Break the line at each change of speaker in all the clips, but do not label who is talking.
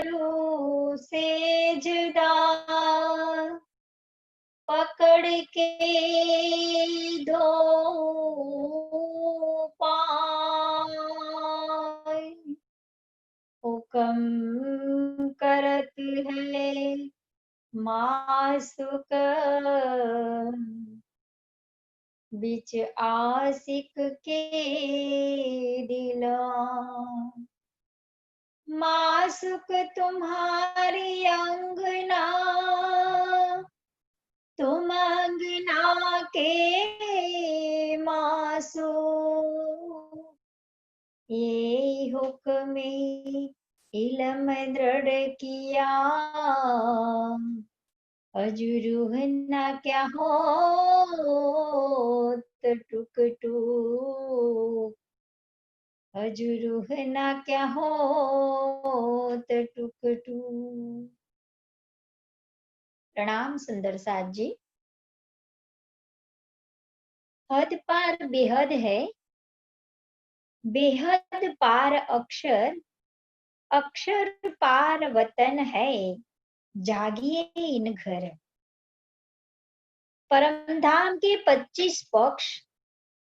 करूं सेजदा, पकड़ के दो पाय, हुक्म करत है मासुक, बिच आशिक के दिला। मासुक तुम्हारी अंगना, तुम अंगना के मासो, ये हुक्म इलम दृढ़ किया, अजुरूह न क्या हो टुक टुक, अजुरूह न क्या हो टुक टुक। प्रणाम सुंदर साथ जी। हद पार बेहद है, बेहद पार अक्षर, अक्षर पार वतन है, जागिए इन घर। परमधाम के 25 पक्ष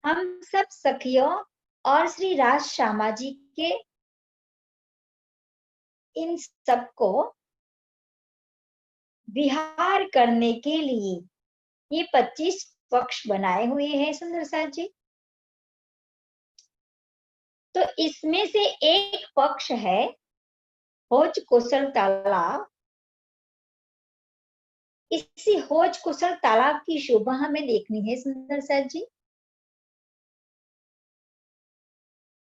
हम सब सखियों और श्री राज श्यामा जी के इन सबको विहार करने के लिए ये 25 पक्ष बनाए हुए हैं सुंदर साथ जी। तो इसमें से एक पक्ष है होज कुशल तालाब। इसी होज कुशल तालाब की शोभा हमें देखनी है सुंदर साथ जी।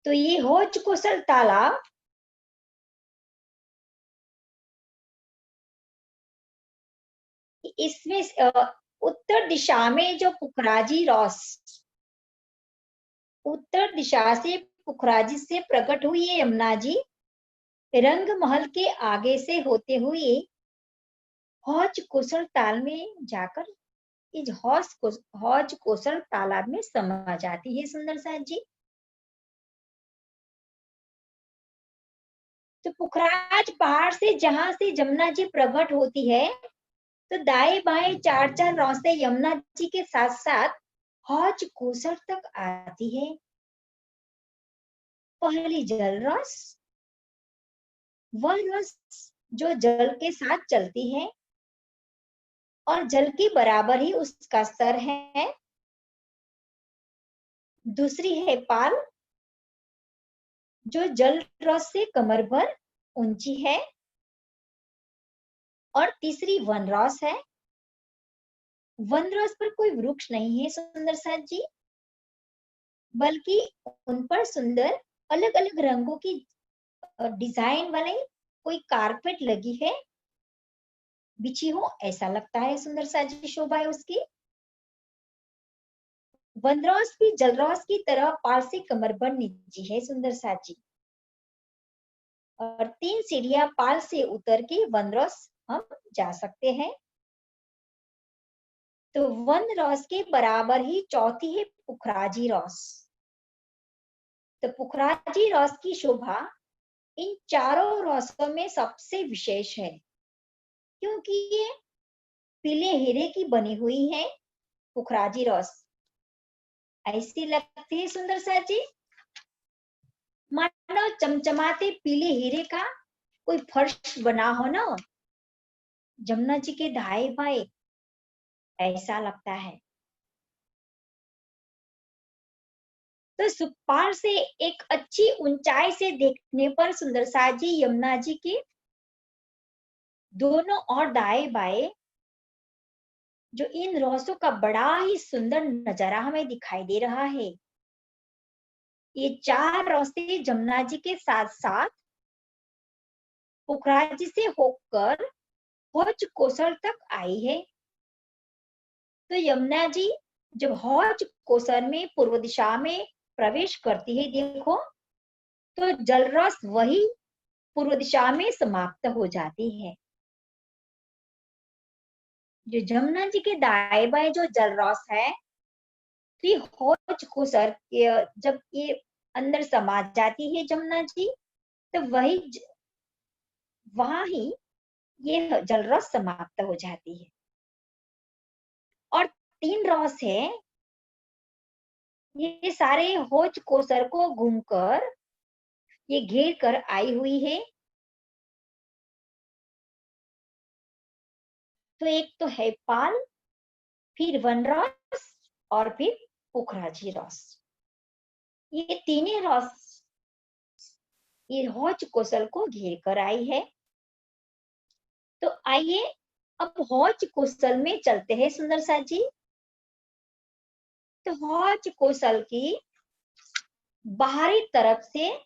तो ये होज कुशल तालाब इसमें उत्तर दिशा में जो पुखराजी रॉस, उत्तर दिशा से पुखराजी से प्रकट हुई है यमुना जी, रंग महल के आगे से होते हुए हौज कुशल ताल में जाकर इस हौज कुशल तालाब में समा जाती है सुंदर साथ जी। तो पुखराज पहाड़ से जहां से यमुना जी प्रकट होती है, तो दाएं बाएं चार चार रास्ते यमुना जी के साथ साथ हौज कुशल तक आती है। पहली जल रस, वह रस जो जल के साथ चलती है और जल के बराबर ही उसका स्तर है। दूसरी है पाल, जो जल रस से कमर भर ऊंची है। और तीसरी वनरस है। वनरस पर कोई वृक्ष नहीं है सुंदर साथ जी, बल्कि उन पर सुंदर अलग अलग रंगों की डिजाइन वाले कोई कारपेट लगी है, बिछी हो ऐसा लगता है सुंदर साथ जी, शोभा है उसकी। वनरस भी जलरस की तरह पार से कमर भर नीची है सुंदर साथ जी। और 3 सीढ़ियां पाल से उतर के वनरस हम जा सकते हैं। तो वनरस के बराबर ही चौथी है पुखराजी रस। तो पुखराजी रस की शोभा इन चारों रसों में सबसे विशेष है, क्योंकि ये पीले हीरे की बनी हुई है। पुखराजी रस ऐसी लगती है सुंदर साथ जी, मानो चमचमाते पीले हीरे का कोई फर्श बना हो ना जमुना जी के दाएं बाएं, ऐसा लगता है। तो सुपार से एक अच्छी ऊंचाई से देखने पर सुंदर साथ जी यमुना जी के दोनों और दाएं बाएं जो इन रसों का बड़ा ही सुंदर नजारा हमें दिखाई दे रहा है। ये 4 रास्ते जमुना जी के साथ साथ पुखराजी से होकर हौज कोसर तक आई है। तो यमुना जी जब हौज कोसर में पूर्व दिशा में प्रवेश करती है, देखो तो जलरस वही पूर्व दिशा में समाप्त हो जाती है। जो जमुना जी के दाएं बाएं जो जलरस है, तो ये हौज कोसर जब ये अंदर समा जाती है जमुना जी, तो वही वहां ही ये जलरस समाप्त हो जाती है। और 3 रस है, ये सारे होच कोसर को घूमकर ये घेर कर आई हुई है। तो एक तो है पाल, फिर वनरस और फिर पुखराजी रस। ये तीनों रस ये होच कोसल को घेर कर आई है। तो आइए अब होच कोसल में चलते हैं सुंदर सा जी। तो होच कोसल की बाहरी तरफ से,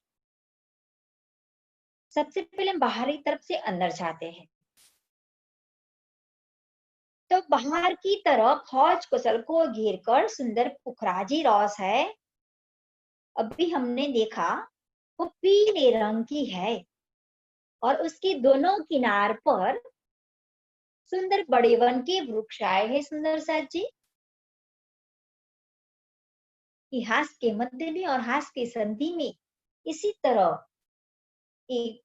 सबसे पहले हम बाहरी तरफ से अंदर जाते हैं। तो बाहर की तरफ हौज कोसल को घेर कर सुंदर पुखराजी रॉस है। अभी हमने देखा वो पीले रंग की है और उसके दोनों किनार पर सुंदर बड़े वन के वृक्ष आए हैं सुंदर सा जी। हास के मध्य में और हास के संधि में इसी तरह एक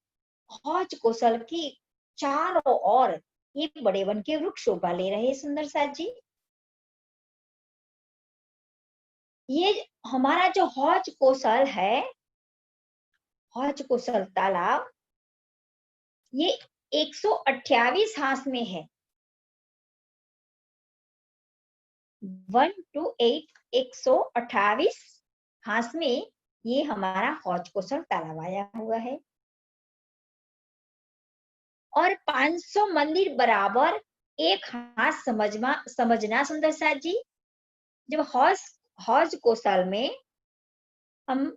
हौज कोसल की चारों ओर ये बड़े वन के वृक्ष शोभा ले रहे सुंदर सा जी। ये हमारा जो हौज कोसल है, हौज कोसल तालाब, ये 128 हास में है। 1 to 8 128 हास में ये हमारा हौज कोसल तालाब आया हुआ है। और 500 मंदिर बराबर एक हास समझना सुंदर सा जी। जब हौज हौज कोसल में हम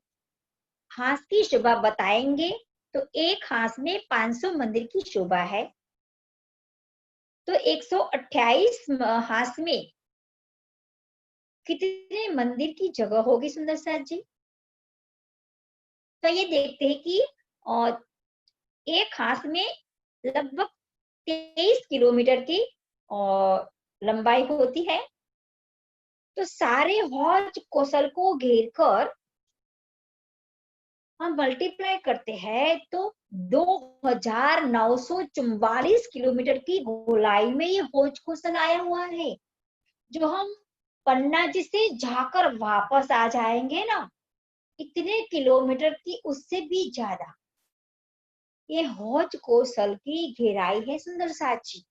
हास की शोभा बताएंगे तो एक हास में 500 मंदिर की शोभा है। तो 128 हास में कितने मंदिर की जगह होगी सुंदर सा जी। तो ये देखते हैं कि एक हास में लगभग 23 किलोमीटर की लंबाई होती है। तो सारे हौज कोसल को घेर कर हम मल्टीप्लाई करते हैं तो 2944 किलोमीटर की गोलाई में ये हौज कोसल आया हुआ है। जो हम पन्ना जी से जाकर वापस आ जाएंगे ना, इतने किलोमीटर की उससे भी ज्यादा ये हौज कोसल की घेराई है सुंदर साची।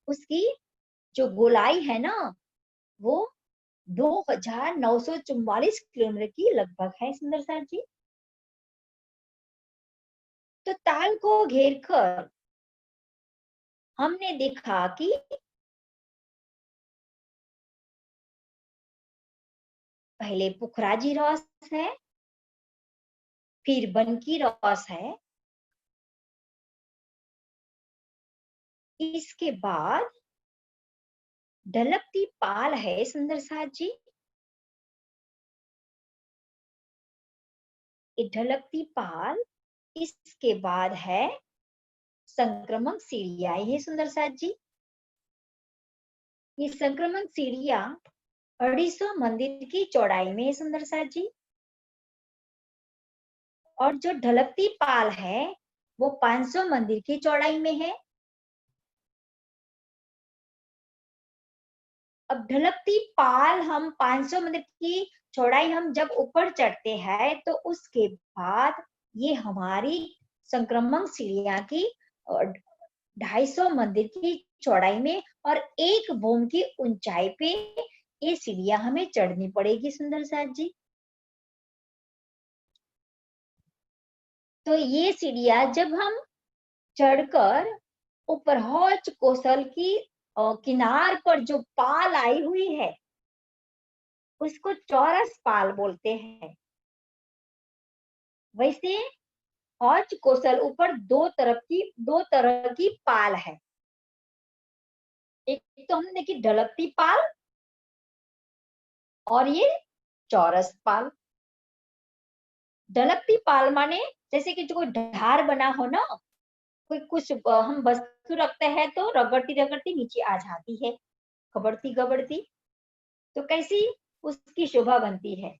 उसकी जो गोलाई है ना, वो 2944 किलोमीटर की लगभग है सुंदर सा जी। तो ताल को घेर कर हमने देखा कि पहले पुखराजी रॉस है, फिर बनकी रॉस है, इसके बाद ढलकती पाल है सुंदर सा जी। ये ढलकती पाल, इसके बाद है संक्रमण सीढ़ियां है सुंदर सा जी। ये संक्रमण सीढ़ियां 250 मंदिर की चौड़ाई में है सुंदर सा जी। और जो ढलकती पाल है वो 500 मंदिर की चौड़ाई में है। अब ढलकती पाल हम 500 मंदिर की चौड़ाई हम जब ऊपर चढ़ते हैं तो उसके बाद ये हमारी संक्रमण सीढ़ियां की 250 मंदिर की चौड़ाई में और 1 भूम की ऊंचाई पे ये सीढ़ियां हमें चढ़नी पड़ेगी सुंदर साथ जी। तो ये सीढ़ियां जब हम चढ़कर ऊपर हौज कोसल की किनार पर जो पाल आई हुई है उसको चौरस पाल बोलते हैं। वैसे हौज कोसल ऊपर दो तरह की पाल है। एक तो हमने देखी ढलकती पाल और ये चौरस पाल। ढलकती पाल माने जैसे कि जो कोई ढार बना हो ना, कोई कुछ हम वस्तु रखते हैं तो रगड़ती रगड़ती नीचे आ जाती है, गबड़ती गबड़ती, तो कैसी उसकी शोभा बनती है।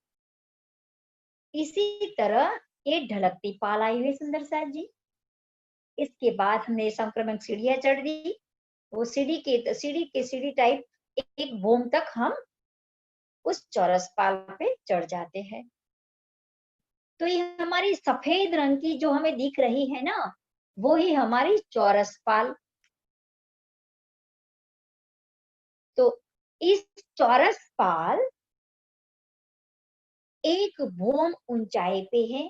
इसी तरह ये ढलकती पाल आई हुई सुंदर साथ जी। इसके बाद हमने संक्रमक सीढ़ियां चढ़ दी। वो सीढ़ी टाइप एक भूम तक हम उस चौरस पाल पे चढ़ जाते हैं। तो ये हमारी सफेद रंग की जो हमें दिख रही है ना, वो ही हमारी चौरस पाल। तो इस चौरस पाल एक भूम ऊंचाई पे है।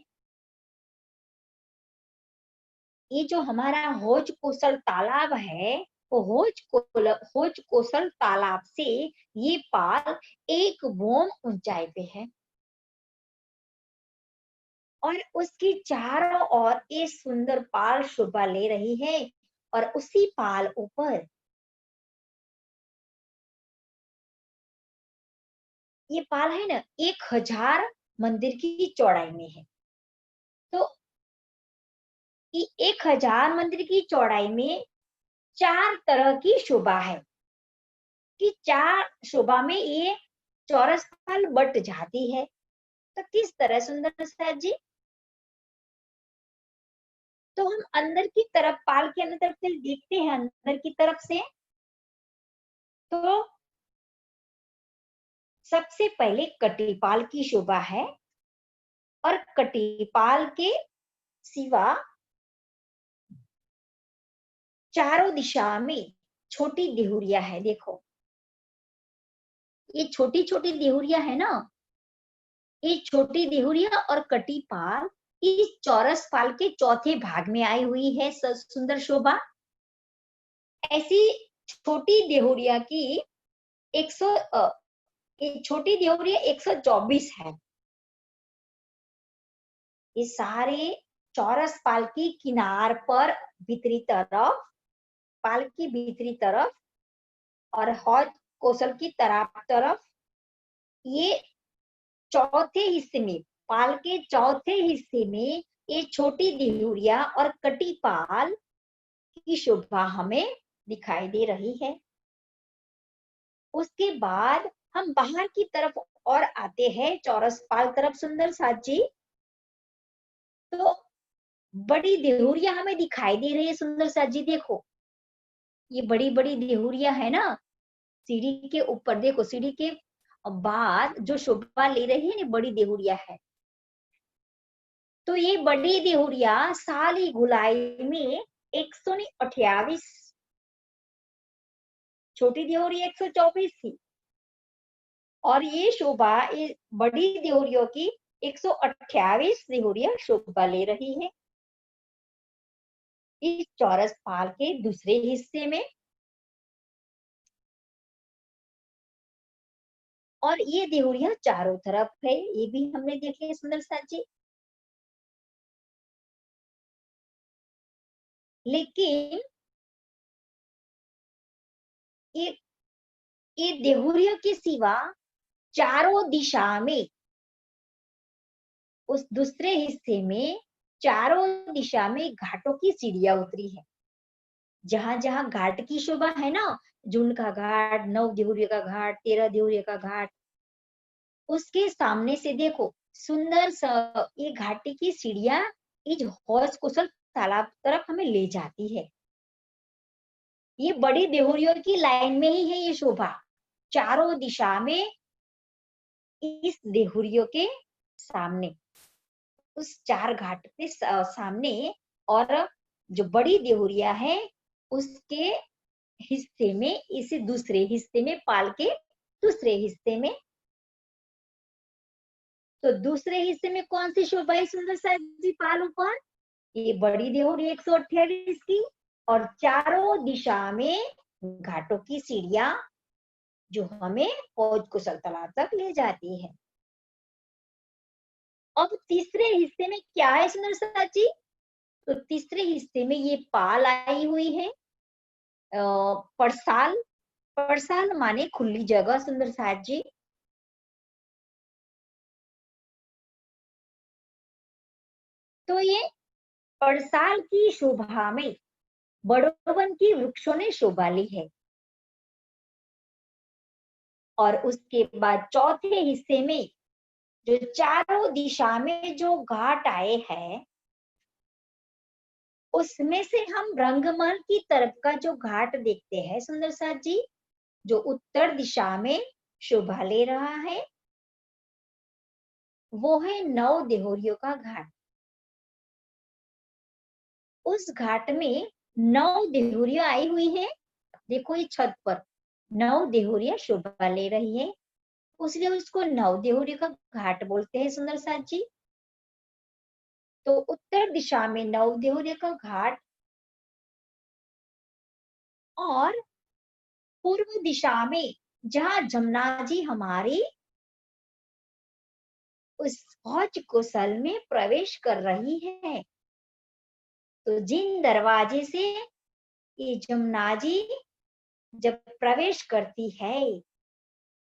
ये जो हमारा होज कोसल तालाब है, वो होज कोसल तालाब से ये पाल एक भूम ऊंचाई पे है और उसकी चारों ओर ये सुंदर पाल शोभा ले रही है। और उसी पाल ऊपर ये पाल है ना, 1000 मंदिर की चौड़ाई में है। तो 1000 मंदिर की चौड़ाई में 4 तरह की शोभा है कि 4 शोभा में ये चौरस पाल बट जाती है। तो किस तरह सुंदर साथ जी? तो हम अंदर की तरफ, पाल के अंदर तरफ से देखते हैं, अंदर की तरफ से तो सबसे पहले कटीपाल की शोभा है और कटीपाल के सिवा चारों दिशा में छोटी देहुरिया है। देखो, ये छोटी छोटी देहुरिया है ना, ये छोटी देहुरिया और कटीपाल इस चौरस पाल के चौथे भाग में आई हुई है सुंदर शोभा। ऐसी छोटी देहुरिया की 100 छोटी देहुरिया 124 है। ये सारे चौरस पाल की किनार पर भीतरी तरफ, पाल की भीतरी तरफ और हौज कोसल की तरफ ये चौथे हिस्से में, पाल के चौथे हिस्से में ये छोटी देहुरिया और कटी पाल की शोभा हमें दिखाई दे रही है। उसके बाद हम बाहर की तरफ और आते हैं, चौरस पाल तरफ सुंदर साथ जी। तो बड़ी देहुरिया हमें दिखाई दे रही है सुंदर साथ जी। देखो, ये बड़ी बड़ी देहुरिया है ना, सीढ़ी के ऊपर देखो, सीढ़ी के बाद जो शोभा ले रही है ना, बड़ी देहुरिया है। तो ये बड़ी देहुरिया साली गुलाई में 128, छोटी देहुरिया 124 थी और ये शोभा, ये बड़ी देहुरियों की 128 देहुरिया शोभा ले रही है इस चौरस पाल के दूसरे हिस्से में। और ये देहुरिया चारों तरफ है, ये भी हमने देख लिया सुंदर साथ जी। लेकिन ये ये देहुरियों के सिवा चारों दिशा में, उस दूसरे हिस्से में चारों दिशा में घाटों की सीढ़ियां उतरी है। जहां जहां घाट की शोभा है ना, झुंड का घाट, 9 देहुरिया का घाट, 13 देहुरिया का घाट, उसके सामने से देखो सुंदर ये घाटी की सीढ़ियां इस हौज कुशल तालाब तरफ हमें ले जाती है। ये बड़ी देहुरियों की लाइन में ही है ये शोभा, चारों दिशा में इस देहुरियों के सामने, उस 4 घाट के सामने। और जो बड़ी देहुरिया है उसके हिस्से में, इसी दूसरे हिस्से में, पाल के दूसरे हिस्से में, तो दूसरे हिस्से में कौन सी शोभा है सुंदर साथ जी पाल ऊपर? ये बड़ी देहुरी 128 की और चारों दिशा में घाटों की सीढ़ियां जो हमें हौज कुशल तालाब तक ले जाती है। अब तीसरे हिस्से में क्या है सुंदर साथ जी? तो तीसरे हिस्से में ये पाल आई हुई है पड़साल। पड़साल माने खुली जगह सुंदर साथ जी। तो ये पड़साल की शोभा में बड़ोवन की वृक्षों ने शोभा ली है। और उसके बाद चौथे हिस्से में जो चारों दिशा में जो घाट आए हैं, उसमें से हम रंगमहल की तरफ का जो घाट देखते हैं सुंदर साथ जी, जो उत्तर दिशा में शोभा ले रहा है, वो है नौ देहुरियों का घाट। उस घाट में नौ देहुरियां आई हुई हैं। देखो ये छत पर नौ देहुरियां शोभा ले रही है, इसलिए उसको नौ देहुरियों का घाट बोलते हैं सुंदर साथ जी। तो उत्तर दिशा में नौ देहुरियों का घाट और पूर्व दिशा में जहाँ जमुना जी हमारी उस हौज कुशल में प्रवेश कर रही है, तो जिन दरवाजे से ये जमुना जी जब प्रवेश करती है,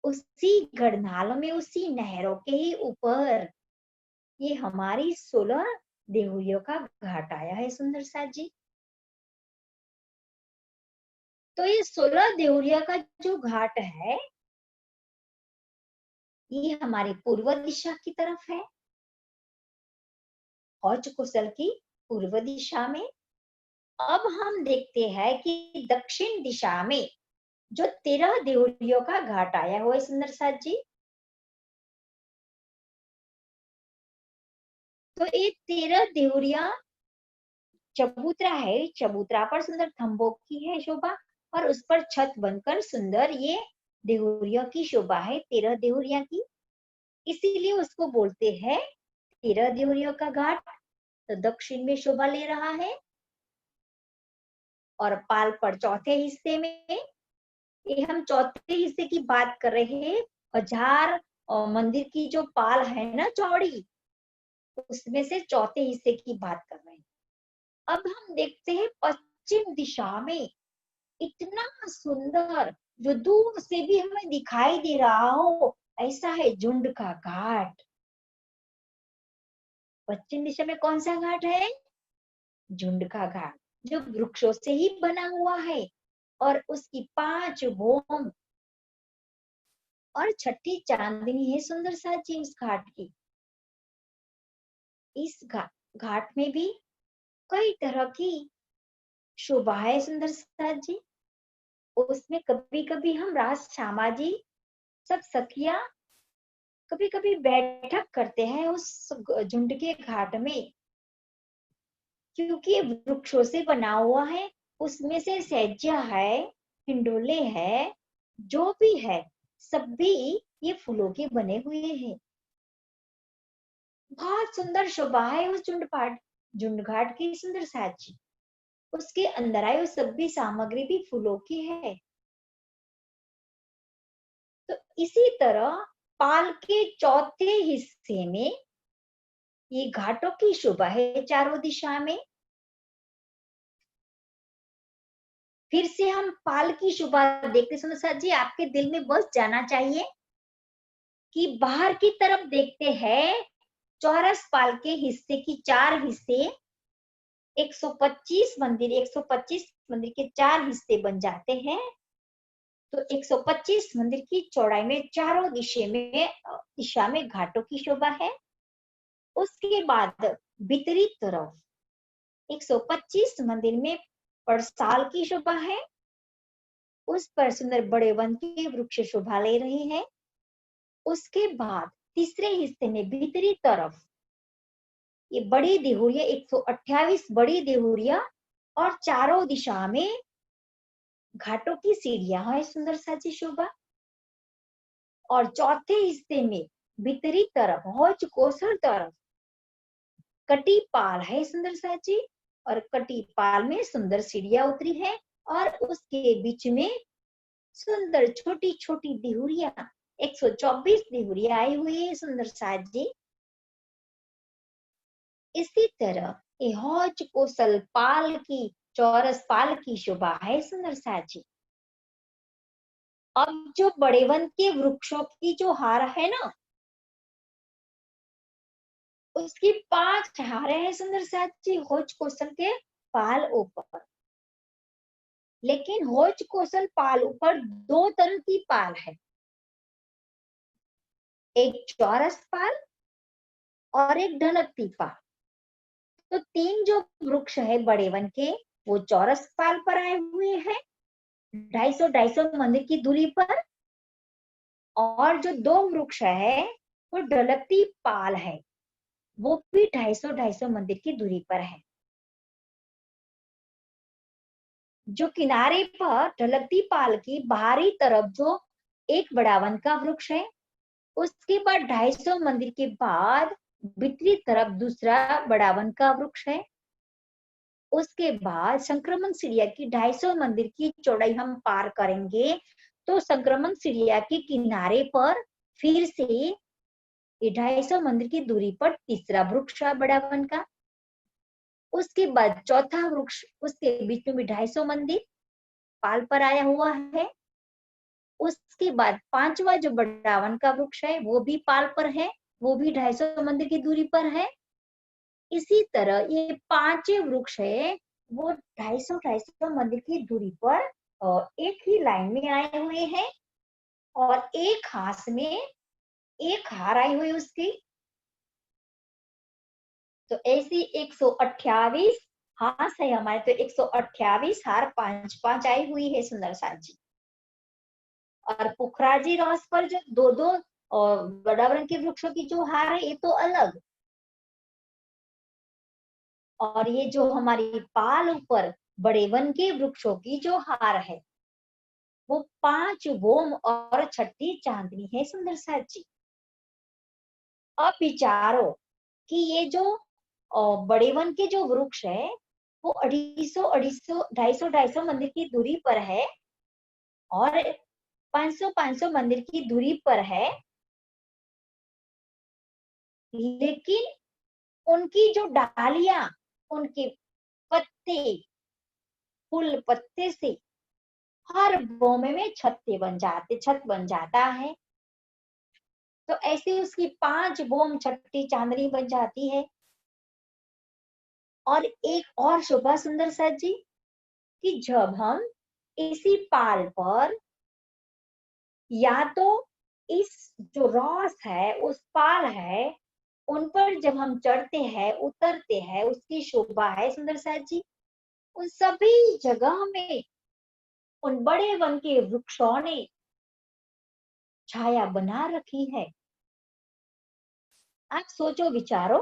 उसी गढ़नालों में, उसी नहरों के ही ऊपर ये हमारी 16 देहुरियों का घाट आया है सुंदर साथ जी। तो ये 16 देहुरिया का जो घाट है, ये हमारी पूर्व दिशा की तरफ है, हौज कुशल की पूर्व दिशा में। अब हम देखते हैं कि दक्षिण दिशा में जो 13 देहुरियों का घाट आया हुआ है सुंदर साथ जी। तो ये 13 देहुरिया चबूतरा है, चबूतरा पर सुंदर खंभों की है शोभा, और उस पर छत बनकर सुंदर ये देहुरिया की शोभा है, 13 देहुरिया की। इसीलिए उसको बोलते हैं 13 देहुरियों का घाट। तो दक्षिण में शोभा ले रहा है, और पाल पर चौथे हिस्से में, ये हम चौथे हिस्से की बात कर रहे हैं, हजार और मंदिर की जो पाल है ना चौड़ी, उसमें से चौथे हिस्से की बात कर रहे हैं। अब हम देखते हैं पश्चिम दिशा में इतना सुंदर, जो दूर से भी हमें दिखाई दे रहा हो, ऐसा है झुंड का घाट। पश्चिम दिशा में कौन सा घाट है? झुंड का घाट, जो वृक्षों से ही बना हुआ है, और उसकी 5 भौम और छठी चांदनी है सुंदर साथ जी उस घाट की। इस घाट में भी कई तरह की शोभा है सुंदर साथ जी। उसमें कभी कभी हम रास श्यामा जी सब सखिया कभी कभी बैठक करते हैं उस झुंड के घाट में, क्योंकि ये वृक्षों से बना हुआ है। उसमें से सैज्या है, हिंडोले है, जो भी है सब भी ये फूलों के बने हुए हैं। बहुत सुंदर शोभा है उस झुंड घाट की सुंदर साची। उसके अंदर आई वो सब भी सामग्री भी फूलों की है। तो इसी तरह पाल के चौथे हिस्से में ये घाटों की शोभा है चारों दिशा में। फिर से हम पाल की शोभा देखते सुनो सर जी, आपके दिल में बस जाना चाहिए कि बाहर की तरफ देखते हैं चौरस पाल के हिस्से की 4 हिस्से, 125 मंदिर, 125 मंदिर के 4 हिस्से बन जाते हैं। तो 125 मंदिर की चौड़ाई में चारों दिशा में घाटों की शोभा है। उसके बाद भीतरी तरफ 125 मंदिर में पड़साल की शोभा है, उस पर सुंदर बड़े वन के वृक्ष शोभा ले रहे हैं। उसके बाद तीसरे हिस्से में भीतरी तरफ ये बड़ी देहुरिया, 128 बड़ी देहुरिया, और चारों दिशा में घाटों की सीढ़ियां है सुंदर साची शोभा। और चौथे हिस्से में भीतरी तरफ हौज कोसर तरफ कटी पाल है सुंदर साची, और कटी पाल में सुंदर सीढ़ियां उतरी है, और उसके बीच में सुंदर छोटी छोटी देहुरिया, 124 देहुरिया आई हुई है सुंदर साथ जी। इसी तरह ये हौज कोसल पाल की, चौरस पाल की शोभा है सुंदर साथ जी। अब जो बड़े वन के वृक्षों की जो हार है ना, उसकी 5 हारे हैं सुंदर साथ जी हौज कोसल के पाल ऊपर। लेकिन हौज कोसल पाल ऊपर 2 तरह की पाल है, एक चौरस पाल और एक ढलकती पाल। तो तीन जो वृक्ष है बड़े वन के, वो चौरस पाल पर आए हुए हैं 250-250 मंदिर की दूरी पर। और जो दो वृक्ष है वो ढलकती पाल है, वो भी 250-250 मंदिर की दूरी पर है। जो किनारे पर ढलकती पाल की बाहरी तरफ जो एक बड़ा वन का वृक्ष है, उसके बाद 250 मंदिर के बाद भीतरी तरफ दूसरा बड़ा वन का वृक्ष है। उसके बाद संक्रमण सीढ़िया की 250 मंदिर की चौड़ाई हम पार करेंगे तो संक्रमण सीढ़िया के किनारे पर फिर से ये 250 मंदिर की दूरी पर तीसरा वृक्ष है बड़ा वन का। उसके बाद चौथा वृक्ष, उसके बीच में भी 250 मंदिर पाल पर आया हुआ है। उसके बाद पांचवा जो बड़ा वन का वृक्ष है वो भी पाल पर है, वो भी 250 मंदिर की दूरी पर है। इसी तरह ये पांचों वृक्ष है वो 250-250 मंदिर की दूरी पर एक ही लाइन में आए हुए हैं और एक हाथ में एक हार आई हुई उसकी। तो ऐसी 128 हाथ है हमारे, तो 128 हार 5-5 आई हुई है सुंदर साथ जी। और पुखराजी रॉस पर जो दो दो वडावरण के वृक्षों की जो हार है ये तो अलग। और ये जो हमारी पाल ऊपर बड़े वन के वृक्षों की जो हार है वो 5 बोम और छठी चांदनी है सुंदर साथ जी। अब विचारो कि ये जो बड़े वन के जो वृक्ष है वो 250 मंदिर की दूरी पर है और 500 मंदिर की दूरी पर है। लेकिन उनकी जो डालियां, उनके पत्ते, फूल पत्ते से हर बोमे में छत बन जाता है। तो ऐसे उसकी 5 बोम छठी चांदनी बन जाती है। और एक और शोभा सुंदर सर जी कि जब हम इसी पाल पर या तो इस जो रॉस है उस पाल है उन पर जब हम चढ़ते हैं उतरते हैं, उसकी शोभा है सुंदर साथ जी। उन सभी जगह में उन बड़े वन के वृक्षों ने छाया बना रखी है। आप सोचो विचारो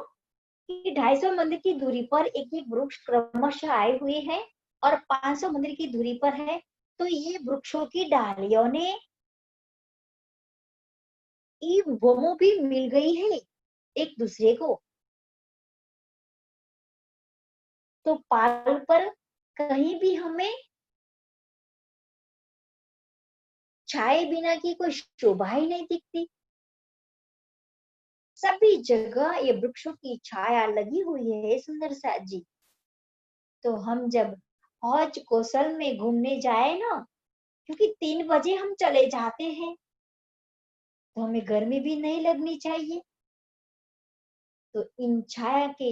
कि 250 मंदिर की दूरी पर एक एक वृक्ष क्रमशः आए हुए हैं और 500 मंदिर की दूरी पर है। तो ये वृक्षों की डालियों ने ये बोमो भी मिल गई है एक दूसरे को। तो पाल पर कहीं भी हमें छाए बिना की कोई शोभा ही नहीं दिखती। सभी जगह ये वृक्षों की छाया लगी हुई है सुंदर सा जी। तो हम जब हौज कौशल में घूमने जाए ना, क्योंकि 3 बजे हम चले जाते हैं तो हमें गर्मी भी नहीं लगनी चाहिए। तो इन छाया के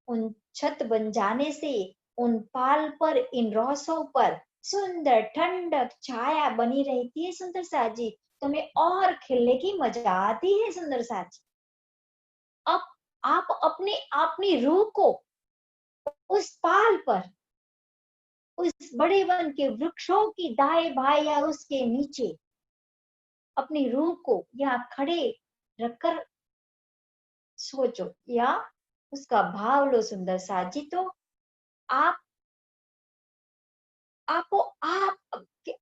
उन छत बन जाने से उन पाल पर इन रौसों पर सुंदर ठंडक छाया बनी रहती है सुंदर सा जी। तो हमें और खेलने की मजा आती है सुंदर सा जी। अब आप अपनी रूह को उस पाल पर, उस बड़े वन के वृक्षों की दाएं बाएं या उसके नीचे अपनी रूह को यहाँ खड़े रखकर सोचो या उसका भाव लो सुंदर सा जी। तो आप आपको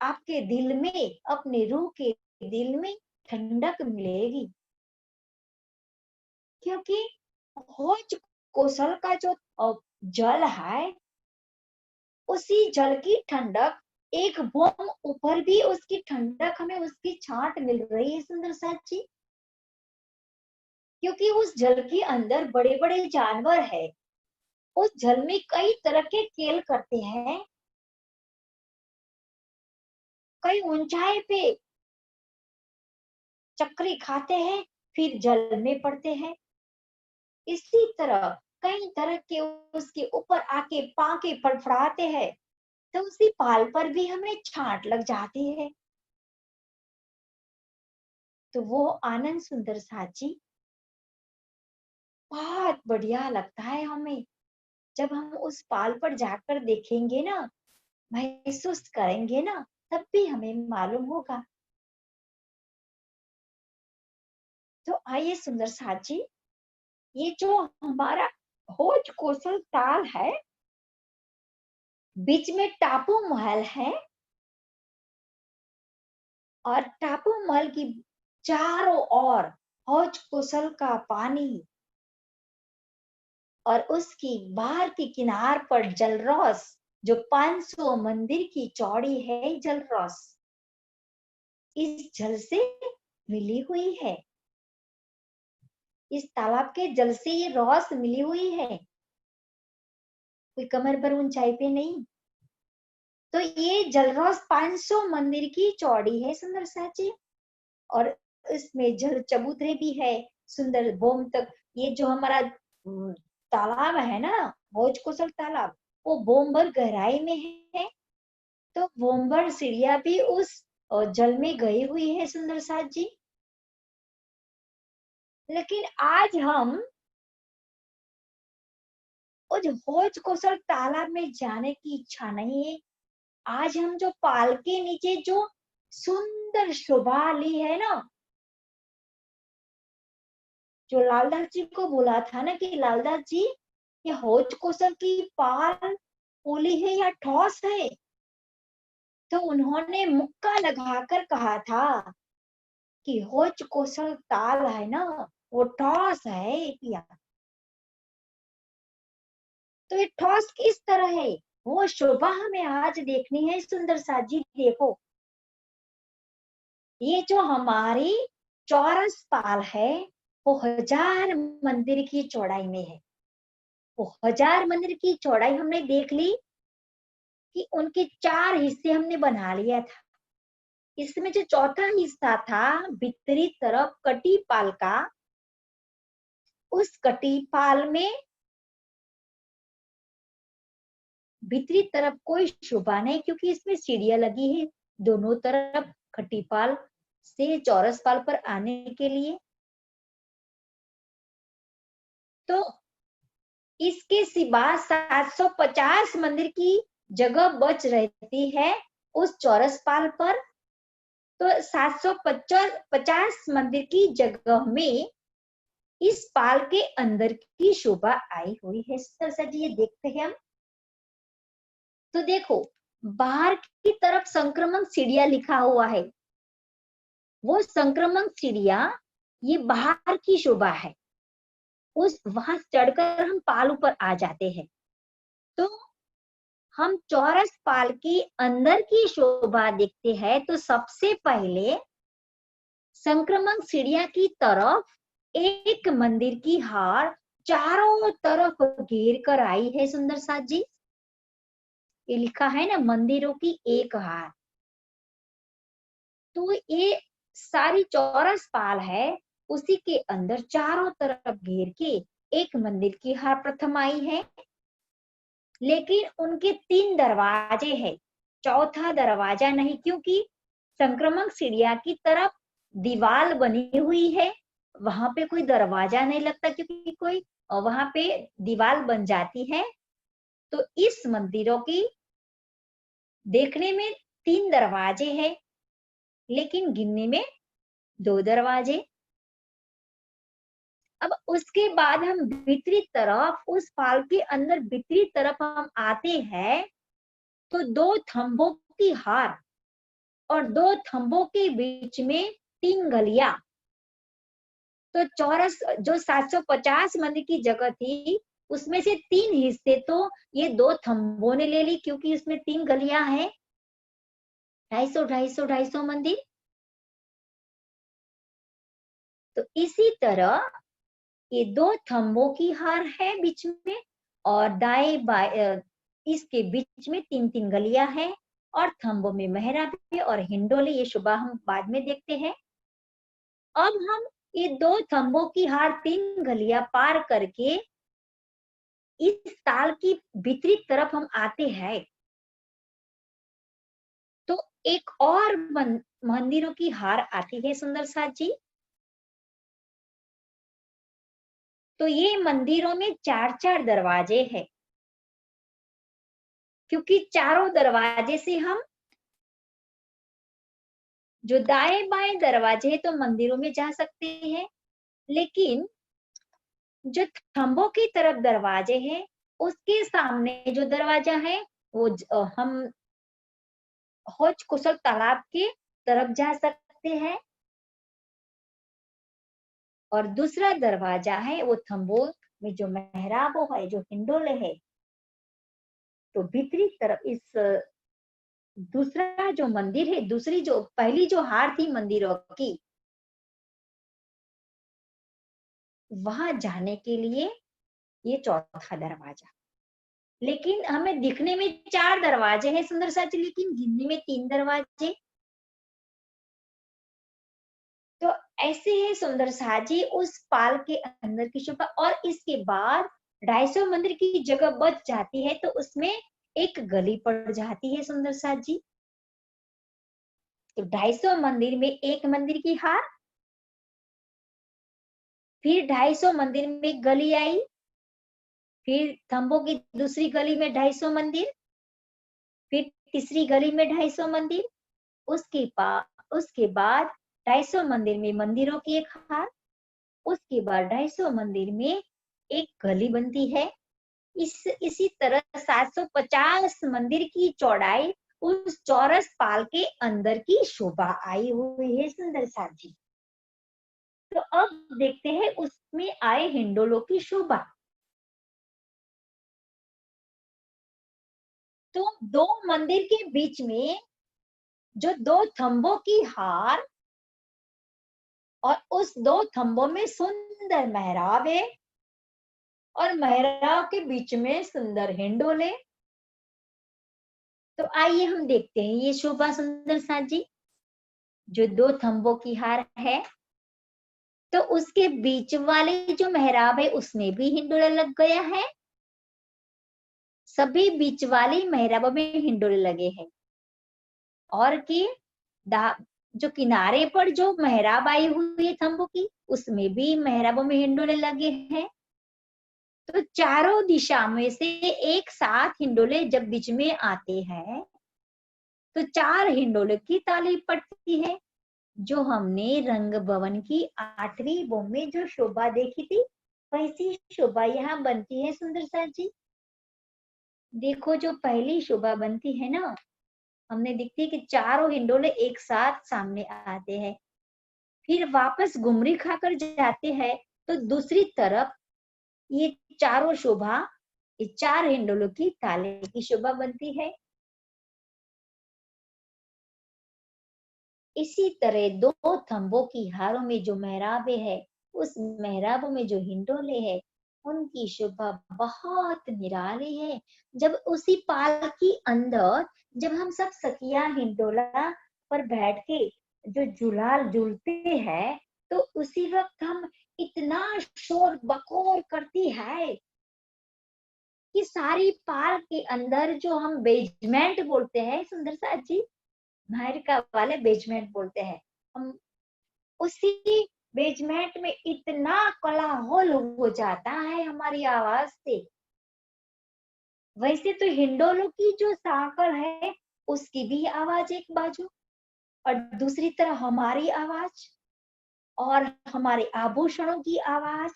आपके दिल में, अपने रूह के दिल में ठंडक मिलेगी। क्योंकि हौज कौशल का जो जल है उसी जल की ठंडक एक बोम ऊपर भी उसकी ठंडक हमें उसकी छांट मिल रही है सुंदर साथ जी। क्योंकि उस जल के अंदर बड़े बड़े जानवर है, उस जल में कई तरह के खेल करते हैं, कई ऊंचाई पे चक्री खाते हैं फिर जल में पड़ते हैं। इसी तरह कई तरह के उसके ऊपर आके पाके फड़फड़ाते हैं तो उसी पाल पर भी हमें छांट लग जाती है। तो वो आनंद सुंदर साची बहुत बढ़िया लगता है हमें। जब हम उस पाल पर जाकर देखेंगे ना, महसूस करेंगे ना, तब भी हमें मालूम होगा। तो आइए सुंदर साथ जी, ये जो हमारा भोज कोसल ताल है, बीच में टापू महल है, और टापू महल की चारों ओर हौज कोसल का पानी, और उसकी बाहर की किनार पर जलरौस, जो 500 मंदिर की चौड़ी है जलरौस, इस जल से मिली हुई है। इस तालाब के जल से ये रौस मिली हुई है, कोई कमर भर ऊंचाई पे नहीं। तो ये जलरौस 500 मंदिर की चौड़ी है सुंदर साची, और इसमें जल चबूतरे भी है, सुंदर बोम तक। ये जो हमारा तालाब है ना, भोज कोसल तालाब, वो बोम भर गहराई में है। तो बोम भर सीढ़िया भी उस जल में गई हुई है सुंदर साथ जी। लेकिन आज हम उस भोज कोसल तालाब में जाने की इच्छा नहीं है। आज हम जो पाल के नीचे जो सुंदर शोभा ली है ना, जो लालदास जी को बोला था ना कि लालदास जी, ये हौज कोसल की पाल पोली है या ठोस है, तो उन्होंने मुक्का लगाकर कहा था कि हौज कोसल ताल है ना, वो ठोस है पिया। तो ये ठोस किस तरह है, वो शोभा हमें आज देखनी है सुंदर साजी। देखो, ये जो हमारी चौरस पाल है, वो 1000 मंदिर की चौड़ाई में है। वो 1000 मंदिर की चौड़ाई हमने देख ली कि उनके 4 हिस्से हमने बना लिया था। इसमें जो चौथा हिस्सा था भीतरी तरफ कटी पाल का, उस कटी पाल में भीतरी तरफ कोई शोभा नहीं, क्योंकि इसमें सीढ़ियां लगी है दोनों तरफ खटी पाल से चौरस पाल पर आने के लिए। तो इसके सिवा 750 मंदिर की जगह बच रहती है उस चौरस पाल पर। तो 750 मंदिर की जगह में इस पाल के अंदर की शोभा आई हुई है। सर जी, ये देखते हैं हम। तो देखो, बाहर की तरफ संक्रमण सीढ़ियां लिखा हुआ है, वो संक्रमण सीढ़ियां ये बाहर की शोभा है। उस वहां चढ़कर हम पाल ऊपर आ जाते हैं। तो हम चौरस पाल की अंदर की शोभा देखते हैं, तो सबसे पहले संक्रमण सीढ़ियां की तरफ एक मंदिर की हार चारों तरफ घेर कर आई है सुंदर साथ जी। ये लिखा है ना, मंदिरों की एक हार। तो ये सारी चौरस पाल है, उसी के अंदर चारों तरफ घेर के एक मंदिर की हार प्रथम आई है। लेकिन उनके 3 दरवाजे हैं, चौथा दरवाजा नहीं, क्योंकि संक्रमण सीढ़िया की तरफ दीवार बनी हुई है, वहां पे कोई दरवाजा नहीं लगता, क्योंकि कोई वहां पे दीवार बन जाती है। तो इस मंदिरों की देखने में 3 दरवाजे हैं, लेकिन गिनने में 2 दरवाजे। अब उसके बाद हम भीतरी तरफ, उस पाल के अंदर भीतरी तरफ हम आते हैं, तो 2 थंबों की हार और 2 थंबों के बीच में 3 गलियां। तो चौरस जो 750 मंदिर की जगह थी, उसमें से 3 हिस्से तो ये 2 थंबों ने ले ली, क्योंकि इसमें 3 गलियां हैं। 250 मंदिर। तो इसी तरह ये 2 थंबों की हार है बीच में, और दाएं बाएं इसके बीच में 3-3 गलियां हैं, और थंबों में मेहराब है और हिंडोले। ये शोभा हम बाद में देखते हैं। अब हम ये 2 थंबों की हार 3 गलियां पार करके इस ताल की भीतरी तरफ हम आते हैं, तो एक और मंदिरों की हार आती है सुंदर साथ जी। तो ये मंदिरों में 4-4 दरवाजे हैं, क्योंकि चारों दरवाजे से हम, जो दाएं बाएं दरवाजे हैं तो मंदिरों में जा सकते हैं, लेकिन जो खम्भों की तरफ दरवाजे हैं उसके सामने जो दरवाजा है वो हम हौज कुशल तालाब के तरफ जा सकते हैं, और दूसरा दरवाजा है वो थम्बो में जो मेहराबो है, जो हिंडोले है, तो भीतरी तरफ इस दूसरा जो मंदिर है, दूसरी जो पहली जो हार थी मंदिरों की, वहां जाने के लिए ये चौथा दरवाजा। लेकिन हमें दिखने में 4 दरवाजे हैं सुंदर सा जी, लेकिन गिनने में 3 दरवाजे। तो ऐसे है सुंदर सा जी उस पाल के अंदर की शोभा। और इसके बाद 250 मंदिर की जगह बच जाती है, तो उसमें एक गली पड़ जाती है सुंदर सा जी। तो 250 मंदिर में एक मंदिर की हार, फिर 250 मंदिर में गली आई, फिर थम्बों की दूसरी गली में 250 मंदिर, फिर तीसरी गली में 250 मंदिर, उसके बाद 250 मंदिर में मंदिरों की एक हार, उसके बाद 250 मंदिर में एक गली बनती है। इसी तरह 750 मंदिर की चौड़ाई उस चौरस पाल के अंदर की शोभा आई हुई है सुंदर सा जी। तो अब देखते हैं उसमें आए हिंडोलों की शोभा। तो 2 मंदिर के बीच में जो 2 थंबों की हार और उस 2 थंबों में सुंदर मेहराब है, और मेहराब के बीच में सुंदर हिंडोले। तो आइए हम देखते हैं ये शोभा सुंदर सा जी। जो 2 थंबों की हार है, तो उसके बीच वाले जो मेहराब है उसमें भी हिंडोला लग गया है। सभी बीच वाली मेहराबों में हिंडोले लगे हैं, और कि जो किनारे पर जो मेहराब आई हुई है थंबों की, उसमें भी मेहराबों में हिंडोले लगे हैं। तो चारों दिशा में से एक साथ हिंडोले जब बीच में आते हैं, तो 4 हिंडोले की ताली पड़ती है। जो हमने रंग भवन की 8वीं बो में जो शोभा देखी थी, वैसी शोभा यहाँ बनती है सुंदर सा जी। देखो जो पहली शोभा बनती है ना, हमने दिखती है कि चारों हिंडोले एक साथ सामने आते हैं, फिर वापस घुमरी खाकर जाते हैं, तो दूसरी तरफ ये चारों शोभा, ये 4 हिंडोलों की ताले की शोभा बनती है। इसी तरह 2 थंबों की हारों में जो मेहराबे है, उस मेहराबों में जो हिंडोले है, उनकी शोभा बहुत निराली है। जब उसी पाल के अंदर जब हम सब सखिया हिंडोला पर बैठ के जो जुलाल झूलते हैं, तो उसी वक्त हम इतना शोर बकोर करती है कि सारी पाल के अंदर जो हम बेजमेंट बोलते हैं सुंदर सा जी, अमेरिका वाले बेजमेंट बोलते हैं हम, उसी बेजमेंट में इतना कोलाहल हो जाता है हमारी आवाज से। वैसे तो हिंडोलों की जो साकर है उसकी भी आवाज एक बाजू, और दूसरी तरफ हमारी आवाज, और हमारे आभूषणों की आवाज,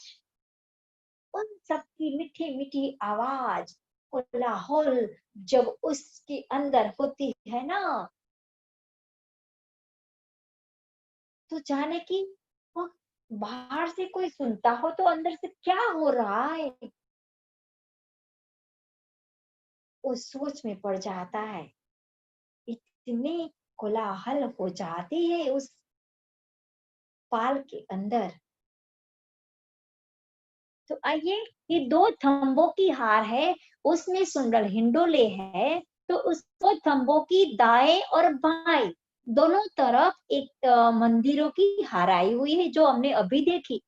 उन सबकी मीठी मीठी आवाज, कोलाहल जब उसके अंदर होती है ना, तो जाने की वो बाहर से कोई सुनता हो तो अंदर से क्या हो रहा है, उस सोच में पड़ जाता है। इतनी कोलाहल हो जाती है उस पाल के अंदर। तो आइए, ये 2 थंबों की हार है, उसमें सुंदर हिंडोले है, तो उस 2 थंबों की दाएं और बाएं दोनों तरफ एक मंदिरों की हार आई हुई है, जो हमने अभी देखी।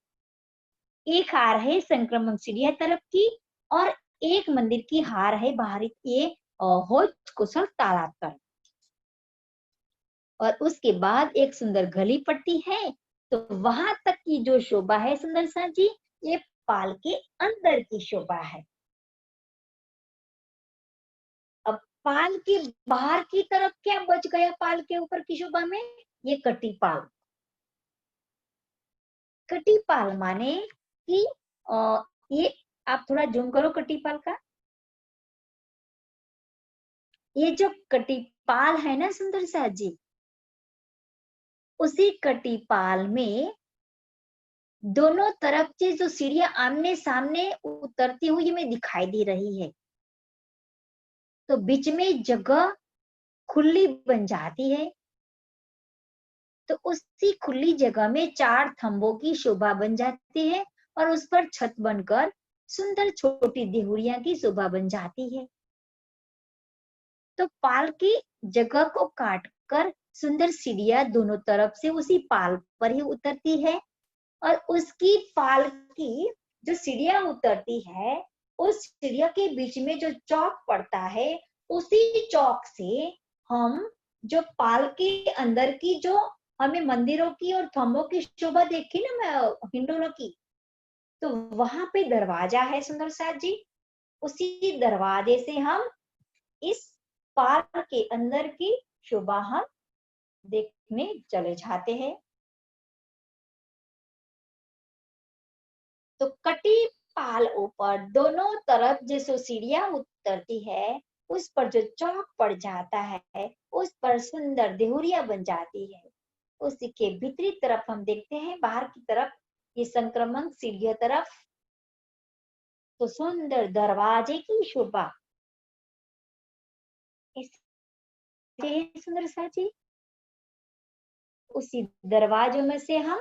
एक हार है संक्रमण सीढ़िया तरफ की, और एक मंदिर की हार है बाहरी ये हौज कुशल तालाब पर। और उसके बाद एक सुंदर गली पट्टी है। तो वहां तक की जो शोभा है सुंदर सा जी, ये पाल के अंदर की शोभा है। अब पाल के बाहर की तरफ क्या बच गया पाल के ऊपर की शोभा में? ये कटी पाल। कटी पाल माने कि ये आप थोड़ा जूम करो कटी पाल का। ये जो कटी पाल है ना सुंदर सा जी, उसी कटी पाल में दोनों तरफ से जो सीढ़ियां आमने सामने उतरती हुई हमें दिखाई दे रही है, तो बीच में जगह खुली बन जाती है। तो उसी खुली जगह में 4 थंबों की शोभा बन जाती है और उस पर छत बनकर सुंदर छोटी देहुरिया की शोभा बन जाती है। तो पाल की जगह को काटकर सुंदर सीढ़ियां दोनों तरफ से उसी पाल पर ही उतरती है और उसकी पाल की जो सीढ़ियां उतरती है, उस सीढ़ियों के बीच में जो चौक पड़ता है, उसी चौक से हम जो पाल के अंदर की जो हमें मंदिरों की और थंबों की शोभा देखी ना हिंडोलों की, तो वहां पे दरवाजा है सुंदर सा जी। उसी दरवाजे से हम इस पाल के अंदर की शोभा हम देखने चले जाते हैं। तो कटी पाल ऊपर दोनों तरफ जैसे सीढ़ियां उतरती है, उस पर जो चौक पड़ जाता है, उस पर सुंदर देहुरिया बन जाती है। उसी के भीतरी तरफ हम देखते हैं बाहर की तरफ ये संक्रमण सीढ़ियों तरफ, तो सुंदर दरवाजे की शोभा इस सुंदर सा जी। उसी दरवाजों में से हम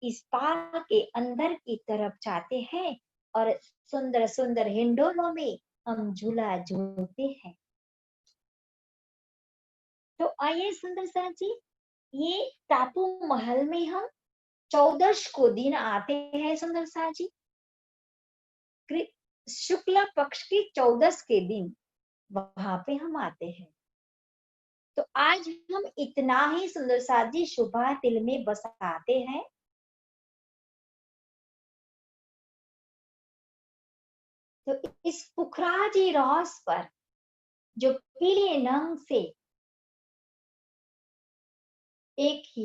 इस पाल के अंदर की तरफ जाते हैं और सुंदर सुंदर हिंडोलों में हम झूला झूलते हैं। तो आइए सुंदर सा जी, ये टापू महल में हम 14 को दिन आते हैं सुंदर सा जी। शुक्ला पक्ष की 14 के दिन वहां पे हम आते हैं। तो आज हम इतना ही सुंदर सा जी शोभा दिल में बसाते हैं। तो इस पुखराजी रॉस पर जो पीले रंग से एक ही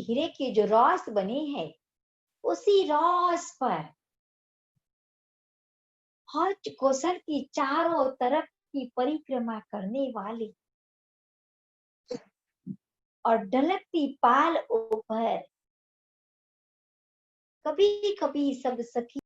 हीरे की जो रॉस बनी है, उसी रॉस पर हज कोसर की चारों तरफ की परिक्रमा करने वाली और ढलकती पाल ऊपर कभी कभी सब सखी